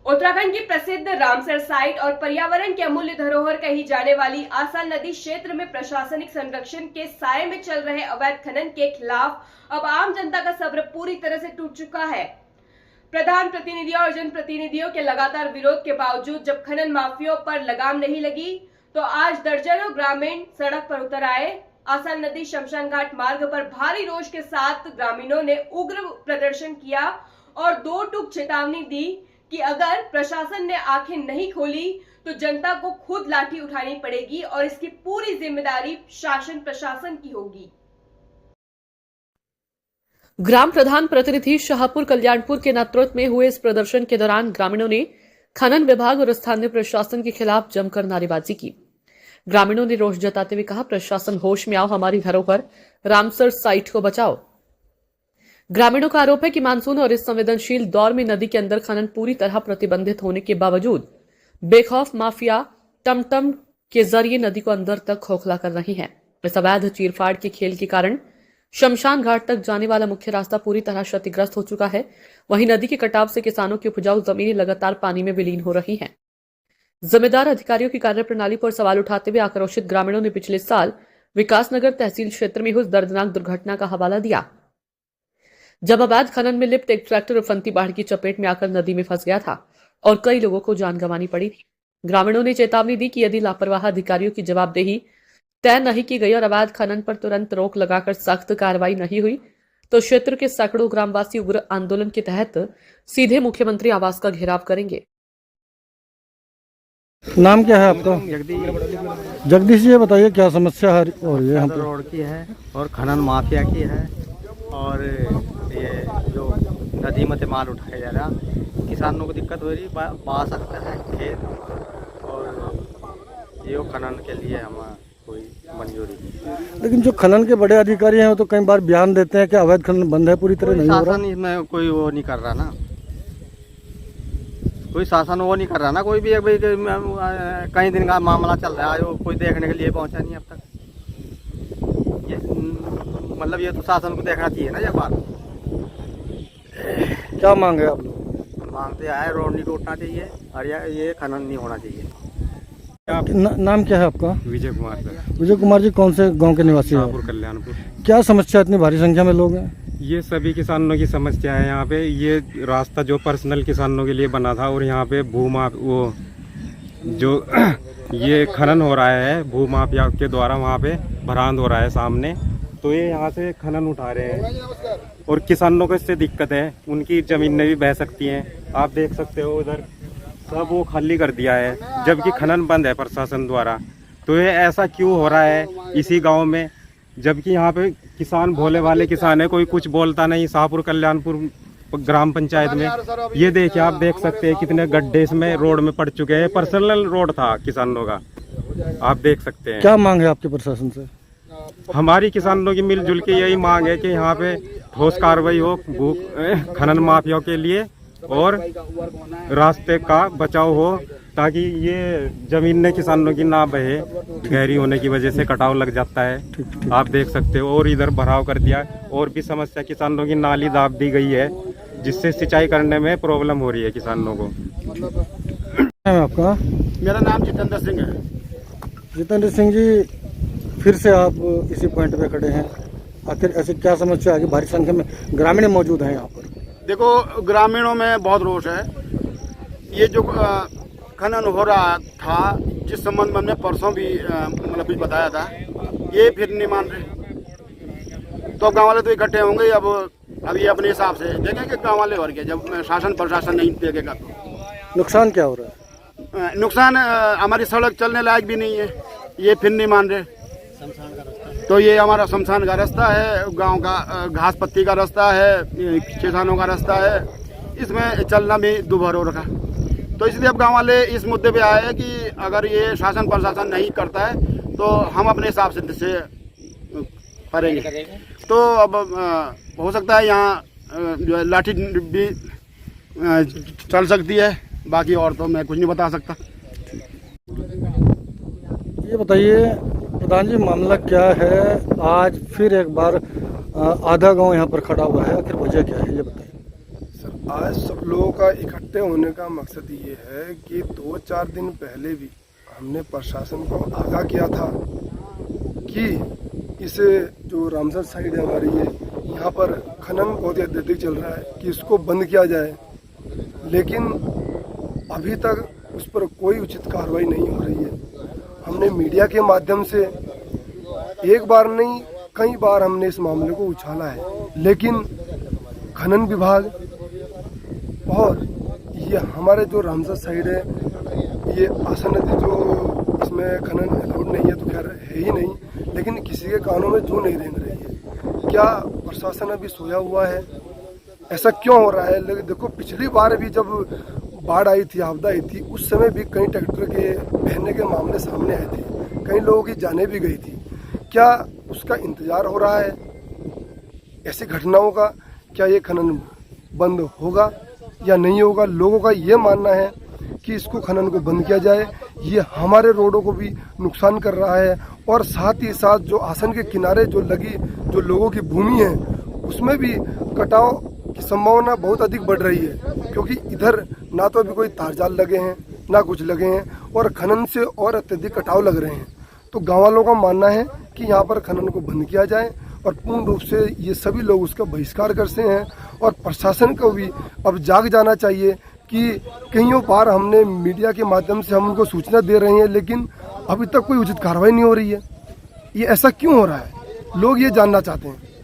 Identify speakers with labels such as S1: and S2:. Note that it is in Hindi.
S1: उत्तराखंड की प्रसिद्ध रामसर साइट और पर्यावरण के अमूल्य धरोहर कही जाने वाली आसान नदी क्षेत्र में प्रशासनिक संरक्षण के साये में चल रहे अवैध खनन के खिलाफ अब आम जनता का सब्र पूरी तरह से टूट चुका है। प्रधान प्रतिनिधियों और जनप्रतिनिधियों के लगातार विरोध के बावजूद जब खनन माफियाओं पर लगाम नहीं लगी तो आज दर्जनों ग्रामीण सड़क पर उतर आए। आसान नदी शमशान घाट मार्ग पर भारी रोष के साथ ग्रामीणों ने उग्र प्रदर्शन किया और दो टूक चेतावनी दी कि अगर प्रशासन ने आंखें नहीं खोली तो जनता को खुद लाठी उठानी पड़ेगी और इसकी पूरी जिम्मेदारी शासन प्रशासन की होगी।
S2: ग्राम प्रधान प्रतिनिधि शाहपुर कल्याणपुर के नेतृत्व में हुए इस प्रदर्शन के दौरान ग्रामीणों ने खनन विभाग और स्थानीय प्रशासन के खिलाफ जमकर नारेबाजी की। ग्रामीणों ने रोष जताते हुए कहा, प्रशासन होश में आओ, हमारी धरोहर रामसर साइट को बचाओ। ग्रामीणों का आरोप है कि मानसून और इस संवेदनशील दौर में नदी के अंदर खनन पूरी तरह प्रतिबंधित होने के बावजूद बेखौफ माफिया टमटम के जरिए नदी को अंदर तक खोखला कर रही है। इस अवैध चीरफाड़ के खेल के कारण शमशान घाट तक जाने वाला मुख्य रास्ता पूरी तरह क्षतिग्रस्त हो चुका है। वहीं नदी के कटाव से किसानों की उपजाऊ जमीनें लगातार पानी में विलीन हो रही हैं। जिम्मेदार अधिकारियों की कार्यप्रणाली पर सवाल उठाते हुए आक्रोशित ग्रामीणों ने पिछले साल विकासनगर तहसील क्षेत्र में हुई दर्दनाक दुर्घटना का हवाला दिया, जब अवैध खनन में लिप्त एक ट्रैक्टर उफनती बाढ़ की चपेट में आकर नदी में फंस गया था और कई लोगों को जान गंवानी पड़ी थी। ग्रामीणों ने चेतावनी दी कि यदि लापरवाह अधिकारियों की जवाबदेही तय नहीं की गई और अवैध खनन पर तुरंत रोक लगाकर सख्त कार्रवाई नहीं हुई तो क्षेत्र के सैकड़ों ग्रामवासी उग्र आंदोलन के तहत सीधे मुख्यमंत्री आवास का घेराव करेंगे।
S3: नाम क्या है आपका? जगदीश जी, बताइए क्या समस्या है? और ये हम
S4: रोड की है और खनन माफिया की है और ये जो नदी में माल उठाया जा रहा, किसानों को दिक्कत हो रही, पा सकता है खेत और ये खनन के लिए हमारा कोई मंजूरी नहीं।
S3: लेकिन जो खनन के बड़े अधिकारी हैं वो तो कई बार बयान देते हैं कि अवैध खनन बंद है, पूरी तरह नहीं हो रहा।
S4: इसमें कोई वो नहीं कर रहा ना, कोई शासन वो नहीं कर रहा ना, कोई भी कई दिन का मामला चल रहा है, वो कोई देखने के लिए पहुंचा नहीं अब तक। ये मतलब ये तो शासन को देखना चाहिए ना। ये बात
S3: क्या मांग है आप लोग?
S4: मांगते आए रोड नहीं टूटना चाहिए और ये खनन नहीं होना चाहिए।
S3: नाम क्या है आपका?
S5: विजय कुमार सर।
S3: विजय कुमार जी, कौन से गांव के निवासी हैं?
S5: शाहपुर कल्याणपुर।
S3: क्या समस्या, इतनी भारी संख्या में लोग हैं?
S5: ये सभी किसानों की समस्या है। यहाँ पे ये रास्ता जो पर्सनल किसानों के लिए बना था और यहाँ पे भूमाफ वो जो ये खनन हो रहा है भूमाफिया के द्वारा, वहाँ पे भरांत हो रहा है सामने, तो ये यहाँ से खनन उठा रहे हैं और किसानों को इससे दिक्कत है, उनकी जमीनें भी बह सकती हैं। आप देख सकते हो उधर सब वो खाली कर दिया है, जबकि खनन बंद है प्रशासन द्वारा। तो ये ऐसा क्यों हो रहा है इसी गांव में, जबकि यहाँ पे किसान भोले वाले किसान है, कोई कुछ बोलता नहीं। शाहपुर कल्याणपुर ग्राम पंचायत में ये देखिए, आप देख सकते हैं कितने गड्ढे इसमें रोड में पड़ चुके हैं। पर्सनल रोड था किसानों का, आप देख सकते हैं।
S3: क्या मांग है आपके प्रशासन से?
S5: हमारी किसानों की मिलजुल के यही मांग है कि यहाँ पे ठोस कार्रवाई हो भू खनन माफियाओं के लिए और रास्ते का बचाव हो, ताकि ये जमीन किसानों की ना बहे, गहरी होने की वजह से कटाव लग जाता है। आप देख सकते हो, और इधर भराव कर दिया, और भी समस्या किसानों की नाली दाब दी गई है, जिससे सिंचाई करने में प्रॉब्लम हो रही है किसानों को।
S3: आपका?
S6: मेरा नाम जितेंद्र सिंह है।
S3: जितेंद्र सिंह जी, फिर से आप इसी पॉइंट पे खड़े हैं, आखिर ऐसी क्या समस्या है कि भारी संख्या में ग्रामीण मौजूद हैं यहाँ पर?
S6: देखो, ग्रामीणों में बहुत रोष है। ये जो खनन हो रहा था, जिस संबंध में हमने परसों भी मतलब कुछ बताया था, ये फिर नहीं मान रहे। तो गांव वाले तो इकट्ठे होंगे। अब ये अपने हिसाब से देखेंगे गांव वाले भर के, जब शासन प्रशासन नहीं देखेगा तो।
S3: नुकसान क्या हो रहा है?
S6: नुकसान, हमारी सड़क चलने लायक भी नहीं है, ये फिर नहीं मान रहे। तो ये हमारा शमशान का रास्ता है, गांव का घास पत्ती का रास्ता है, किसानों का रास्ता है, इसमें चलना भी दुभर हो रखा। तो इसलिए अब गांव वाले इस मुद्दे पे आए हैं कि अगर ये शासन प्रशासन नहीं करता है तो हम अपने हिसाब से करेंगे। तो अब हो सकता है यहाँ जो है लाठी भी चल सकती है, बाकी और तो मैं कुछ नहीं बता सकता।
S3: ये बताइए प्रधान जी, मामला क्या है? आज फिर एक बार आधा गांव यहाँ पर खड़ा हुआ है, आखिर वजह क्या है ये बताइए।
S7: सर, आज सब लोगों का इकट्ठे होने का मकसद ये है कि 2-4 दिन पहले भी हमने प्रशासन को आगाह किया था कि इस जो रामसर साइड है हमारी ये यहाँ पर खनन बहुत ही अत्यधिक चल रहा है कि इसको बंद किया जाए, लेकिन अभी तक उस पर कोई उचित कार्रवाई नहीं हो रही है। हमने मीडिया के माध्यम से एक बार नहीं कई बार हमने इस मामले को उछाला है, लेकिन खनन विभाग और ये हमारे जो रामसर साइड है, ये आसा नदी जो इसमें खनन अलाउड नहीं है तो खैर है ही नहीं, लेकिन किसी के कानों में जू नहीं रेंग रही है। क्या प्रशासन अभी सोया हुआ है? ऐसा क्यों हो रहा है? लेकिन देखो पिछली बार भी जब बाढ़ आई थी, आपदा आई थी, उस समय भी कई ट्रैक्टर के बहने के मामले सामने आए थे, कई लोगों की जानें भी गई थी। क्या उसका इंतजार हो रहा है ऐसी घटनाओं का? क्या ये खनन बंद होगा या नहीं होगा? लोगों का ये मानना है कि इसको खनन को बंद किया जाए। ये हमारे रोडों को भी नुकसान कर रहा है और साथ ही साथ जो आसन के किनारे जो लगी जो लोगों की भूमि है उसमें भी कटाव की संभावना बहुत अधिक बढ़ रही है, क्योंकि इधर ना तो अभी कोई तारजाल लगे हैं ना कुछ लगे हैं और खनन से और अत्यधिक कटाव लग रहे हैं। तो गाँव वालों का मानना है कि यहाँ पर खनन को बंद किया जाए और पूर्ण रूप से ये सभी लोग उसका बहिष्कार करते हैं। और प्रशासन को भी अब जाग जाना चाहिए कि कईयों बार हमने मीडिया के माध्यम से हम उनको सूचना दे रहे हैं, लेकिन अभी तक कोई उचित कार्रवाई नहीं हो रही है। ये ऐसा क्यों हो रहा है? लोग ये जानना चाहते हैं।